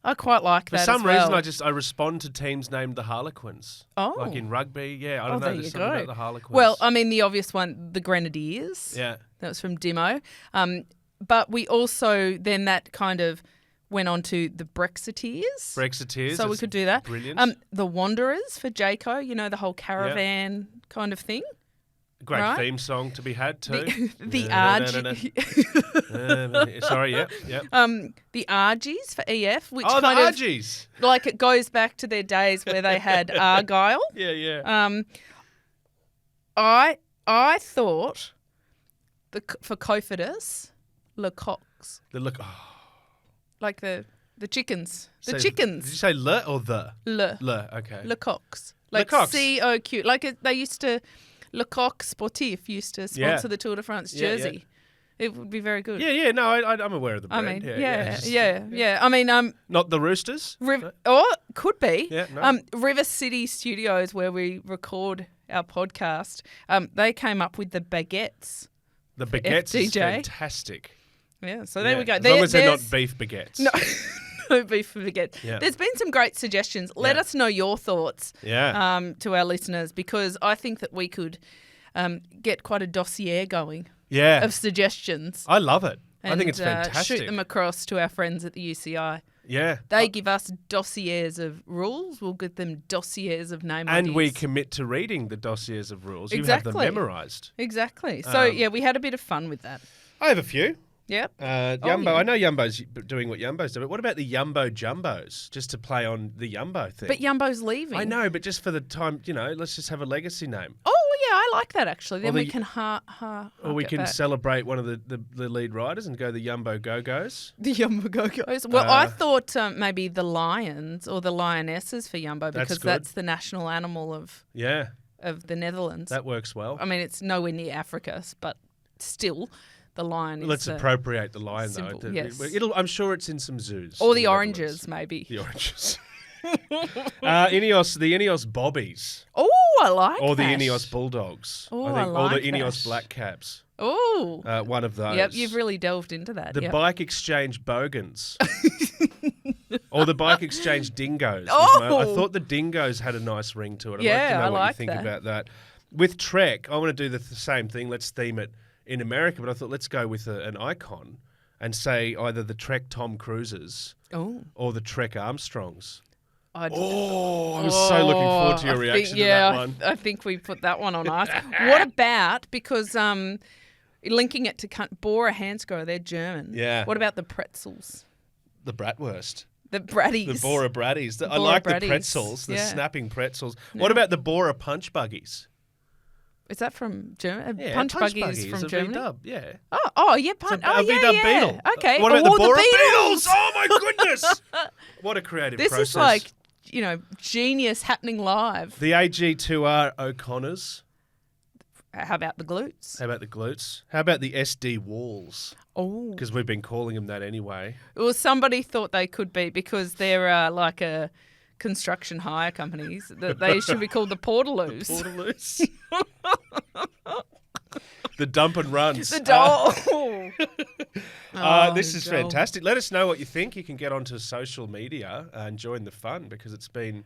I quite like For that some as well. reason, I respond to teams named the Harlequins. Oh. Like in rugby, yeah. I don't know. there There's you something go. about the Harlequins. Well, I mean, the obvious one, the Grenadiers. yeah. That was from Dimo. But we also then that kind of went on to the Brexiteers. Brexiteers. So we that's could do that. Brilliant. The Wanderers for Jayco, you know, the whole caravan kind of thing. Great right. theme song to be had too. The Sorry, yeah. the Argies for EF, which Oh, the kind of Argies. like it goes back to their days where they had Argyle. Yeah. I thought for Cofidus, Le Coqs, like the chickens, chickens. Did you say le or the? Le Okay. Le Coqs, like Coqs. COQ, like they used to. Le Coq Sportif used to sponsor the Tour de France jersey. It would be very good. Yeah. No, I'm aware of the I brand. mean, yeah. I mean, Not the Roosters. Could be. Yeah, no. River City Studios, where we record our podcast, they came up with the baguettes. The baguettes is FDJ. fantastic. Yeah, so there we go. As long as they're not beef baguettes. No, no beef baguette. Yeah. There's been some great suggestions. Let us know your thoughts to our listeners because I think that we could get quite a dossier going of suggestions. I love it. And, I think it's fantastic. shoot them across to our friends at the UCI. Yeah. They give us dossiers of rules. We'll give them dossiers of name And ideas. we commit to reading the dossiers of rules. Exactly. You have them memorised. Exactly. So, we had a bit of fun with that. I have a few. Yep. Jumbo. I know Jumbo's doing what Jumbo's do, but what about the Jumbo Jumbos? Just to play on the Jumbo thing. But Jumbo's leaving. I know, but just for the time, let's just have a legacy name. Oh, yeah, I like that actually. Then Or we the- can Or we can celebrate one of the lead riders and go the Jumbo Go-Go's. The Jumbo Go-Go's. Well, I thought maybe the lions or the lionesses for Jumbo because good. that's the national animal of the Netherlands. That works well. I mean, it's nowhere near Africa, but still, the lion is Let's appropriate the lion, symbol, though. yes. I'm sure it's in some zoos. Or in the Netherlands. oranges, maybe. The oranges. The Ineos Bobbies. Oh, I like Or the that. Ineos Bulldogs. Oh, I think. I Or like the Ineos that. Black Caps. Oh. One of those. Yep, you've really delved into that. The yep. Bike Exchange Bogans. Or the Bike Exchange Dingoes. Oh! I thought the Dingoes had a nice ring to it. I'd Yeah, like to know I what like you think that. about that. With Trek, I want to do the same thing. Let's theme it in America, but I thought let's go with an icon and say either the Trek Tom Cruises or the Trek Armstrongs. I was so looking forward to your reaction to that one. I think we put that one on ice. What about, because linking it to Bora Hansgrohe, they're German. Yeah. What about the pretzels? The Bratwurst. The Bratties. The Bora Bratties. I Bora like Bratties. the pretzels, the snapping pretzels. What about the Bora Punch Buggies? Is that from Germany? Yeah, Punch Buggies Buggy from is a Germany? V-dub, yeah. Oh, yeah, Punch. A V-dub Beetle. Okay. What about the Bora Beatles? Beatles? Oh, my goodness. What a creative process. This is like, genius happening live. The AG2R O'Connors. How about the glutes? How about the glutes? How about the SD Walls? Oh. Because we've been calling them that anyway. Well, somebody thought they could be because they're like a construction hire companies. That they should be called the Portaloos. Portaloos. The dump and runs. The doll. This is Joel. fantastic. Let us know what you think. You can get onto social media and join the fun because it's been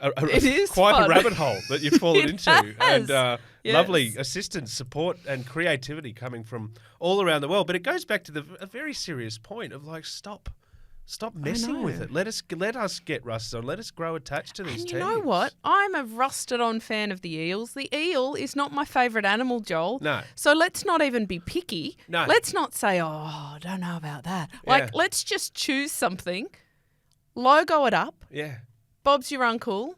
It is quite fun. a rabbit hole that you've fallen It into. has. And Yes. lovely assistance, support and creativity coming from all around the world. But it goes back to a very serious point of like, stop messing with know. it. Let us get rusted on. Let us grow attached to these And teams. you know what? I'm a rusted on fan of the eels. The eel is not my favourite animal, Joel. No. So let's not even be picky. No. Let's not say, I don't know about that. Like, Yeah. let's just choose something, logo it up. Yeah. Bob's your uncle.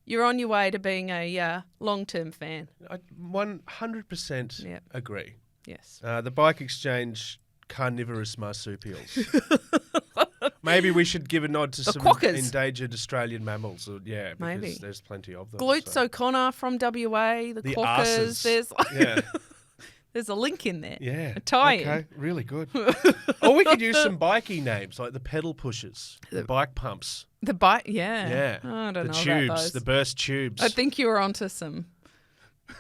You're on your way to being a long-term fan. I 100% Yep. agree. Yes. The Bike Exchange carnivorous marsupials. Maybe we should give a nod to some quokkas. endangered Australian mammals. Because Maybe. there's plenty of them. Glutes so. O'Connor from WA, the arses. quokkas. Yeah. There's a link in there. Yeah. A tie-in. Okay, really good. Or we could use some bikey names like the pedal pushers, the bike pumps. The bike, yeah. Yeah. Oh, I don't the know tubes, about those. the burst tubes. I think you were onto some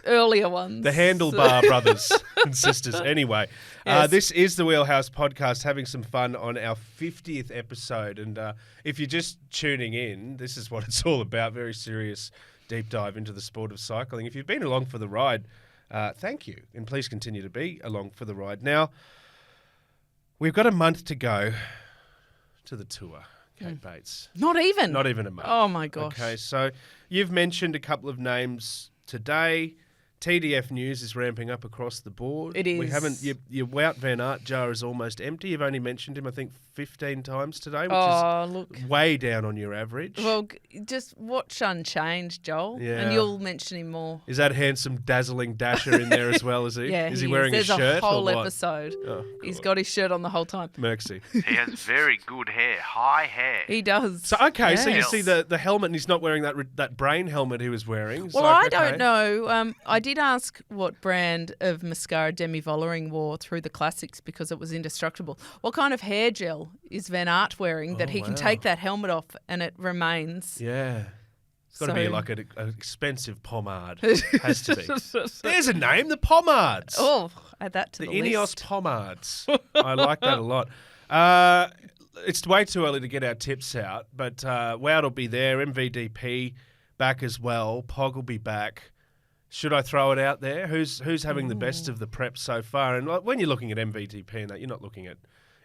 earlier ones. The Handlebar brothers and sisters. Anyway, Yes. this is the Wheelhouse podcast, having some fun on our 50th episode. And if you're just tuning in, this is what it's all about. Very serious deep dive into the sport of cycling. If you've been along for the ride, thank you. And please continue to be along for the ride. Now, we've got a month to go to the tour, Kate Bates. Not even. Not even a month. Oh, my gosh. Okay, so you've mentioned a couple of names today. TDF news is ramping up across the board. It is. We haven't. Your Wout Van Aert jar is almost empty. You've only mentioned him, I think, 15 times today, which is way down on your average. Well, just watch Unchained, Joel, Yeah. and you'll mention him more. Is that handsome, dazzling Dasher in there as well? Is he? Yeah, is he wearing There's a shirt a whole or what? episode. Oh, He's God. got his shirt on the whole time. Mercy. He has very good hair, high hair. He does. So okay, so you Yes. see the helmet, and he's not wearing that brain helmet he was wearing. It's Well, like, I okay. don't know. I did ask what brand of mascara Demi Vollering wore through the classics because it was indestructible. What kind of hair gel is Van Aert wearing that he can wow. take that helmet off and it remains? Yeah. It's got to be So- like an expensive pomade. Has to be. There's a name, the pomades. Oh, add that to the the Ineos list. pomades. I like that a lot. It's way too early to get our tips out, but Wout will be there. MVDP back as well. Pog will be back. Should I throw it out there? Who's having the best of the prep so far? And like, when you're looking at MVDP and that, you're not looking at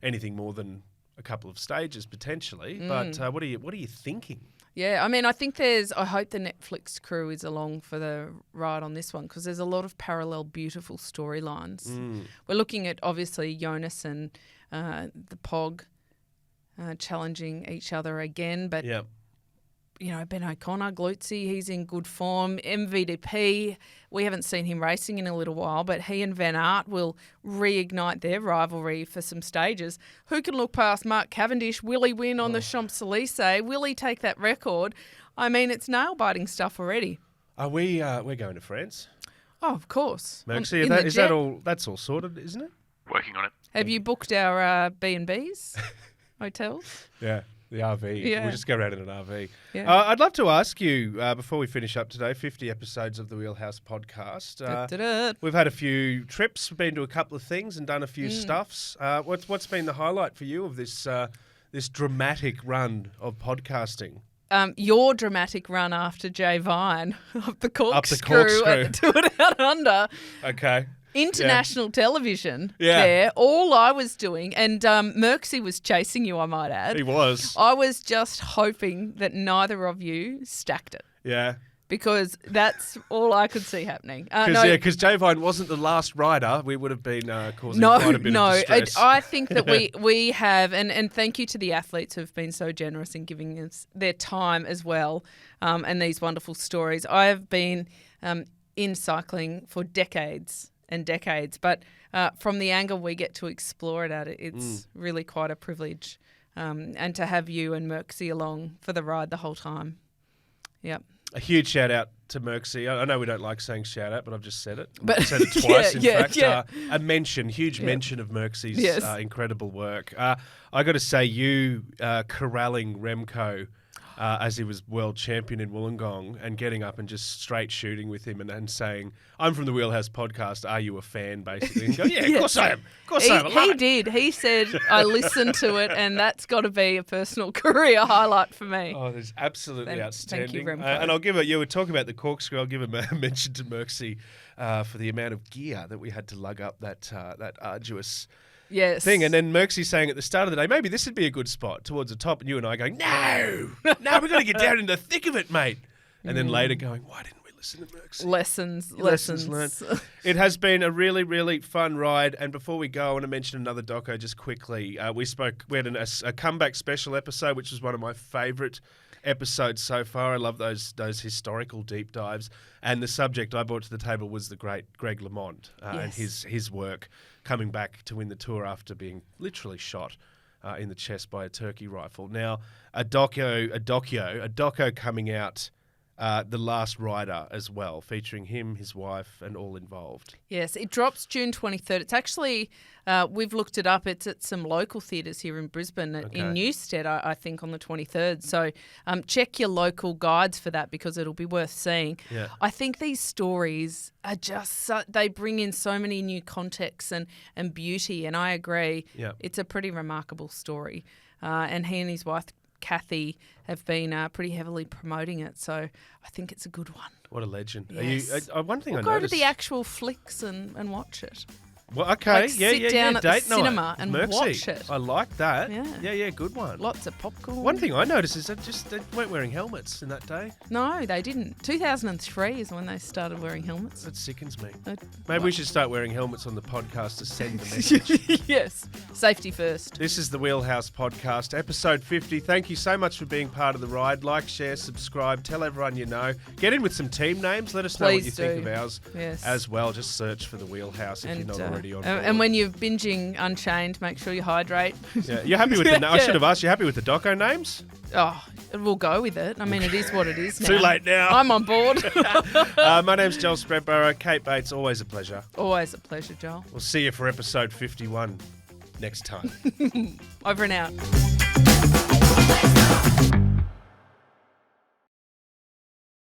anything more than a couple of stages potentially. But what are you thinking? Yeah, I mean, I think I hope the Netflix crew is along for the ride on this one because there's a lot of parallel, beautiful storylines. We're looking at, obviously, Jonas and the Pog challenging each other again. But, Yeah. you know, Ben O'Connor, Glutzy, he's in good form. MVDP, we haven't seen him racing in a little while, but he and Van Aert will reignite their rivalry for some stages. Who can look past Mark Cavendish? Will he win on the Champs-Elysees? Will he take that record? I mean, it's nail-biting stuff already. Are we're going to France? Oh, of course. Mercy, In the is jet. that all? That's all sorted, isn't it? Working on it. Have you booked our B&Bs, hotels? Yeah. The RV. Yeah. We'll just go around in an RV. Yeah. I'd love to ask you, before we finish up today, 50 episodes of the Wheelhouse podcast. Da-da-da. We've had a few trips, we've been to a couple of things and done a few stuffs. What's been the highlight for you of this dramatic run of podcasting? your dramatic run after Jay Vine up the corkscrew, corkscrew. Do It Out Under. Okay. International television Yeah. there. All I was doing, and Merksy was chasing you, I might add. He was. I was just hoping that neither of you stacked it Yeah. because that's all I could see happening. Because Jay Vine wasn't the last rider, we would have been causing quite a bit of distress. I think that we have, and thank you to the athletes who've been so generous in giving us their time as well, and these wonderful stories. I have been in cycling for decades and decades, but from the angle we get to explore it at, it's really quite a privilege, and to have you and Merksy along for the ride the whole time. Yep. A huge shout out to Merksy. I know we don't like saying shout out, but I've just said it. But I've said it twice, in fact. Yeah. A huge mention of Merksy's Yes. incredible work. I got to say, you corralling Remco as he was world champion in Wollongong and getting up and just straight shooting with him and saying, "I'm from the Wheelhouse podcast. Are you a fan?" Basically, and go, "Yeah, of course I am. Of course I am. I love He it." did. He said, "I listened to it, and that's got to be a personal career highlight for me." Oh, that's absolutely outstanding. Thank you, Remco. And I'll give it. You were talking about the corkscrew. I'll give a mention to Merksy for the amount of gear that we had to lug up that arduous Yes. thing. And then Merksy saying at the start of the day, maybe this would be a good spot towards the top, and you and I going, no, we've got to get down in the thick of it, mate. And then later going, why didn't we listen to Merksy? Lessons learned. It has been a really, really fun ride. And before we go, I want to mention another doco just quickly. We had a comeback special episode, which was one of my favourite episodes so far. I love those historical deep dives. And the subject I brought to the table was the great Greg LeMond and his work coming back to win the Tour after being literally shot in the chest by a turkey rifle. Now, a doco coming out, The Last Rider as well, featuring him, his wife, and all involved. Yes, it drops June 23rd. It's actually, we've looked it up, it's at some local theatres here in Brisbane, in Newstead, I think, on the 23rd. So check your local guides for that because it'll be worth seeing. Yeah. I think these stories are just, they bring in so many new contexts and beauty, and I agree. Yeah. It's a pretty remarkable story. And he and his wife, Kathy, have been pretty heavily promoting it, so I think it's a good one. What a legend. Yes. One thing We'll I go noticed... to the actual flicks and watch it. Well, okay, Like, sit down at the date night. cinema and Merksy. watch it. I like that. Yeah. Yeah, good one. Lots of popcorn. One thing I noticed is they weren't wearing helmets in that day. No, they didn't. 2003 is when they started wearing helmets. That sickens me. Uh, Maybe we should start wearing helmets on the podcast to send the message. Yes. Safety first. This is the Wheelhouse Podcast, episode 50. Thank you so much for being part of the ride. Like, share, subscribe, tell everyone you know. Get in with some team names. Let us know what Please you think do. of ours Yes. as well. Just search for the Wheelhouse if you're not already on board. And when you're binging Unchained, make sure you hydrate. Yeah, you're happy with the... I should have asked, you happy with the doco names? Oh, we'll go with it. I mean, it is what it is now. Too late now. I'm on board. My name's Joel Spreadborough. Kate Bates, always a pleasure. Always a pleasure, Joel. We'll see you for episode 51 next time. Over and out.